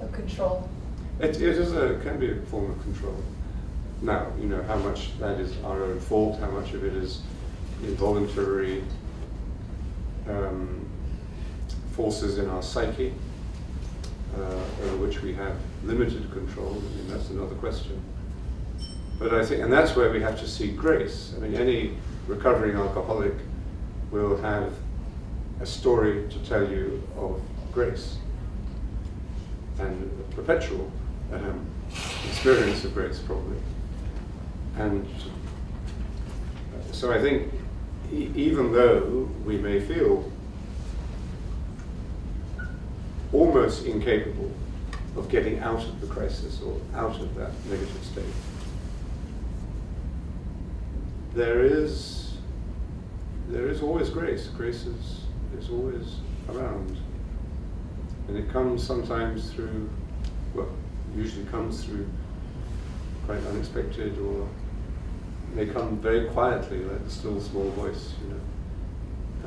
of control? It can be a form of control. Now, you know, how much that is our own fault, how much of it is involuntary forces in our psyche, over which we have limited control. I mean, that's another question. But I think, and that's where we have to seek grace. I mean, any recovering alcoholic will have a story to tell you of grace and a perpetual experience of grace, probably. And so I think even though we may feel almost incapable of getting out of the crisis or out of that negative state, there is always grace. Grace is always around. And it comes sometimes through, well, usually comes through quite unexpected, or may come very quietly, like the still small voice, you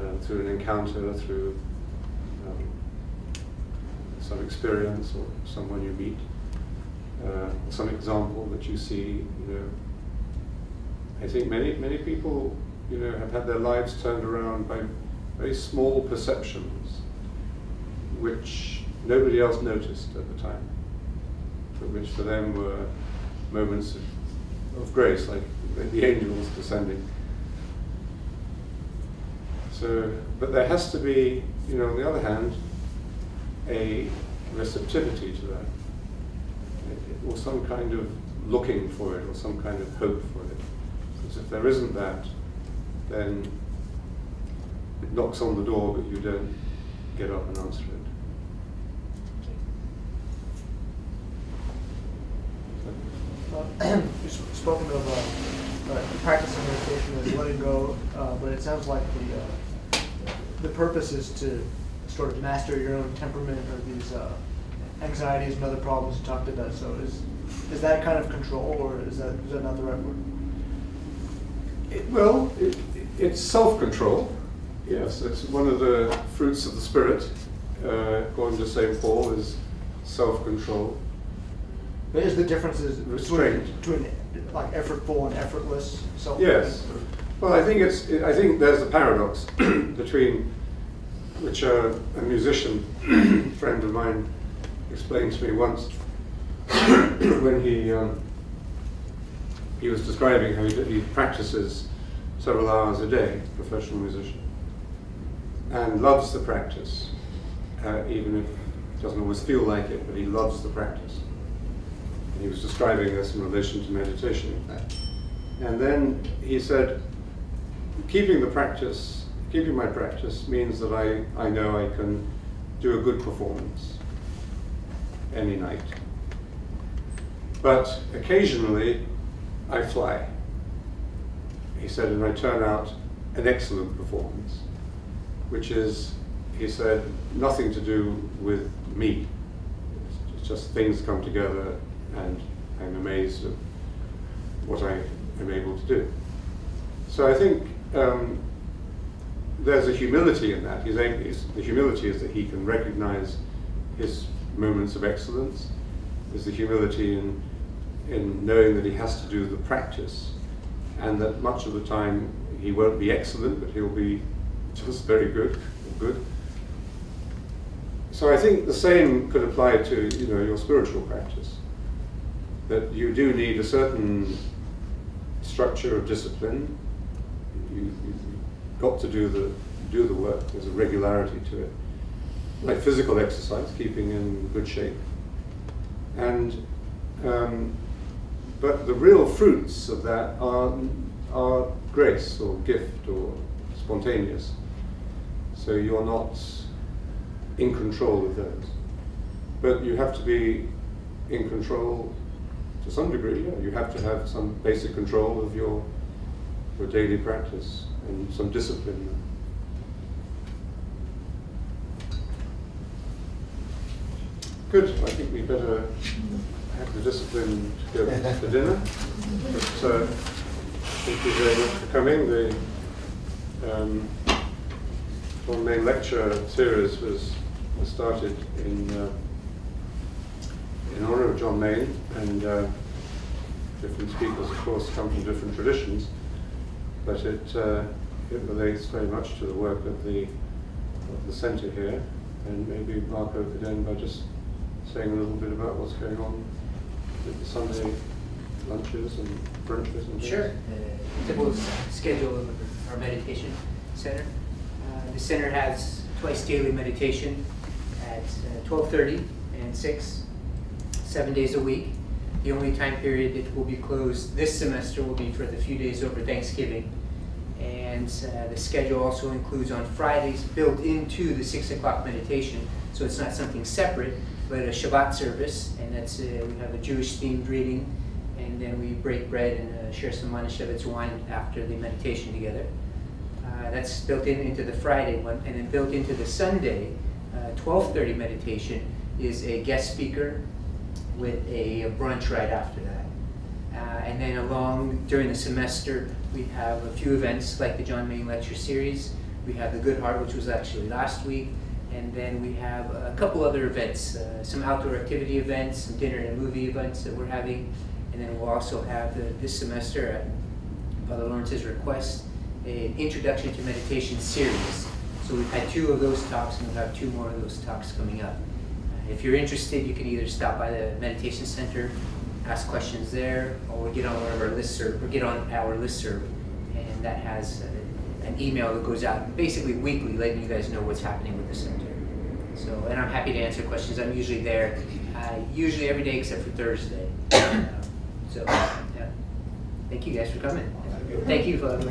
know, through an encounter, through some experience or someone you meet, some example that you see, you know. I think many people, you know, have had their lives turned around by very small perceptions, which nobody else noticed at the time, but which for them were moments of grace, like the angels descending. So, but there has to be, you know, on the other hand, a receptivity to that, or some kind of looking for it, or some kind of hope for it. Because if there isn't that, then it knocks on the door, but you don't get up and answer it. You've spoken of practicing meditation as letting go, but it sounds like the purpose is to sort of master your own temperament or these anxieties and other problems you talked about. So is that kind of control, or is that not the right word? It's self-control. Yes, it's one of the fruits of the spirit. According to St. Paul, is self-control. But is the differences between like effortful and effortless self? Yes. Well, I think there's a paradox between, which a musician friend of mine explained to me once when he was describing how he practices several hours a day, professional musician, and loves the practice, even if he doesn't always feel like it, but he loves the practice. And he was describing this in relation to meditation, in fact. And then he said, keeping my practice means that I know I can do a good performance any night. But occasionally I fly. He said, and I turn out an excellent performance, which is, he said, nothing to do with me. It's just things come together and I'm amazed at what I am able to do. So I think there's a humility in that. The humility is that he can recognize his moments of excellence. There's the humility in knowing that he has to do the practice, and that much of the time he won't be excellent, but he'll be just very good, or good. So I think the same could apply to, you know, your spiritual practice. That you do need a certain structure of discipline. You've got to do the work. There's a regularity to it, like physical exercise, keeping in good shape. And but the real fruits of that are grace or gift or spontaneous. So you're not in control of those, but you have to be in control to some degree. Yeah, you have to have some basic control of your daily practice and some discipline. Good. I think we better have the discipline to go to dinner. But thank you very much for coming. The one main lecture series was started in at John Main, and different speakers, of course, come from different traditions, but it relates very much to the work of the centre here. And maybe Marco could end by just saying a little bit about what's going on with the Sunday lunches and brunches and things. Sure. Typical schedule of our meditation center. The center has twice daily meditation at 12:30 and 6, 7 days a week. The only time period that will be closed this semester will be for the few days over Thanksgiving. And the schedule also includes on Fridays built into the 6 o'clock meditation. So it's not something separate, but a Shabbat service. And that's we have a Jewish themed reading. And then we break bread and share some Manischewitz wine after the meditation together. That's built into the Friday one. And then built into the Sunday 12:30 meditation is a guest speaker with a brunch right after that. And then during the semester, we have a few events like the John Main Lecture Series. We have the Good Heart, which was actually last week. And then we have a couple other events, some outdoor activity events, some dinner and movie events that we're having. And then we'll also have this semester, at Father Lawrence's request, an Introduction to Meditation series. So we've had 2 of those talks, and we'll have 2 more of those talks coming up. If you're interested, you can either stop by the meditation center, ask questions there, or get on one of our listserv, or get on our listserv, and that has an email that goes out basically weekly, letting you guys know what's happening with the center. So, and I'm happy to answer questions. I'm usually there, usually every day except for Thursday. So, yeah. Thank you guys for coming. Thank you, Father.